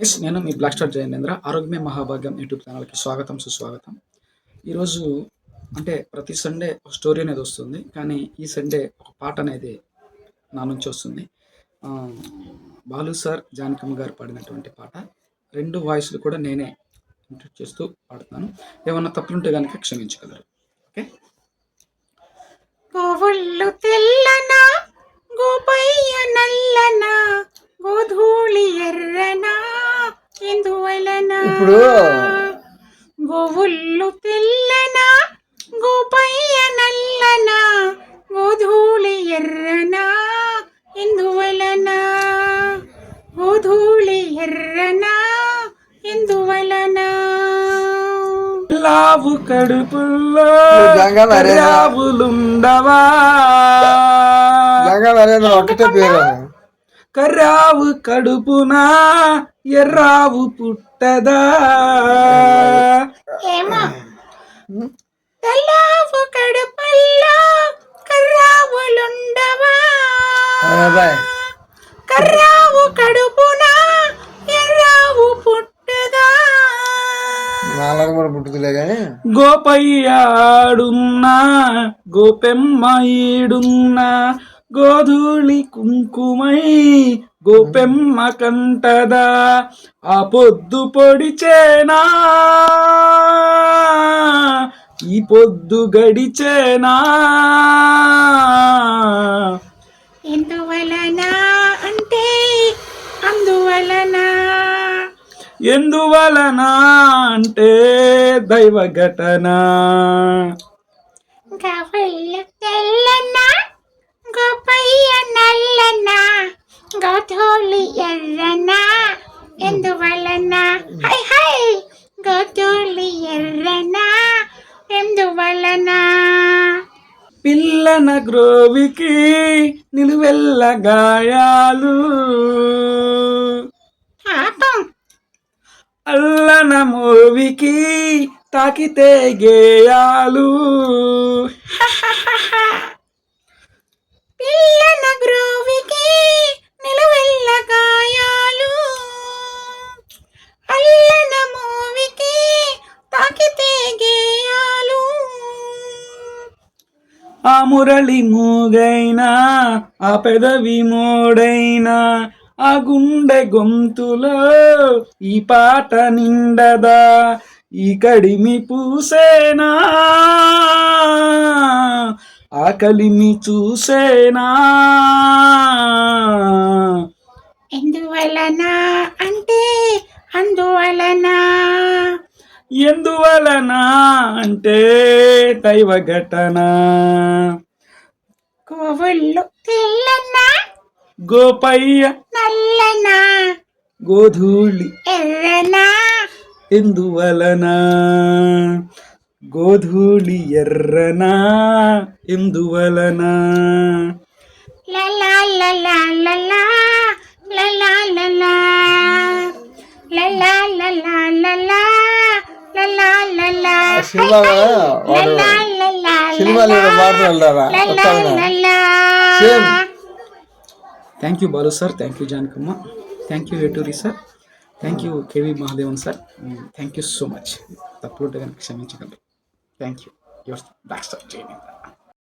Yes నేను మీ black star Jayendra. ఆరోగ్యమే మహాభాగ్యం యూట్యూబ్ ఛానల్కి స్వాగతం సుస్వాగతం. ఈరోజు అంటే ప్రతి సండే ఒక స్టోరీ అనేది వస్తుంది, కానీ ఈ సండే ఒక పాట అనేది నా నుంచి వస్తుంది. బాలు సార్, జానకమ్మ గారు పాడినటువంటి పాట. రెండు వాయిస్లు కూడా నేనే ఇంట్రడ్యూస్ చేస్తూ పాడుతున్నాను. ఏమన్నా తప్పులుంటే కనుక క్షమించగలరు. ఓకే. గోవుళ్ళు తెల్లనా, గోపయ్య నల్లనా, గోధూళి ఎర్రనా, ఎందువలన? ఇప్పుడు గోవుళ్ళు తెల్లనా, గోపయ్య నల్లనా, గోధూళి ఎర్రనా, ఎందువలన? గోధూళి ఎర్రనా, ఎందువలన? లావు కడుపుల్లో రావులుండవా, ఒకటే పేరు. కర్రావు కడుపున ఎర్రావు పుట్టదా? ఏమో తెల్లావు కడుపుల్లో కర్రావులుండవా, కర్రావు కడుపున ఎర్రావు పుట్టదా? పుట్టుతులే గాని గోపయ్యాడున్నా గోపెమ్మ ఈడున్నా, గోధూళి కుంకుమై గోపెమ్మ కంటదా? ఆ పొద్దు పొడిచేనా, ఈ పొద్దు గడిచేనా? ఎందువలన అంటే అందువలన. ఎందువలన అంటే దైవ ఘటన. గవల్ల తెల్లన, గోపయ్య నల్లన, గోధూళి ఎర్రన, ఎందువలన? హై హై గోధూళి ఎర్రన, ఎందువలన? పిల్లన గ్రోవికి నిలువెల్ల గాయాలు, పాపం అల్లన మోవికి తాకితే గేయాలు. పిల్లన గ్రోవికి నిలువెల్ల గాయాలు, అల్లన మోవికి తాకితే గేయాలు. ఆ మురళి మూగైనా, ఆ పెదవి మోడైనా, ఆ గుండె గొంతులో ఈ పాట నిండదా? ఈ కడిమి పూసేనా, ఆ కలిమి చూసేనా? ఎందువలన అంటే అందువలన. ఎందువలన అంటే దైవ ఘటన. గోవుళ్ళు తెల్లన, గోపయ్య నల్లన, గోధూళి ఎర్రన, ఎందువలన? గోధూళి ఎర్రన, ఎందువలన? లలా లలా లలా లలా లలా లలా లలా లలా లలా లలా సినిమాలో పాడుతున్నారా? Thank you Balu sir, thank you Janakamma, thank you Veturi sir, thank you K V Mahadevan sir, thank you so much. తప్పులుంటే కనుక క్షమించగలరు. Thank you. Your black star Jayendra.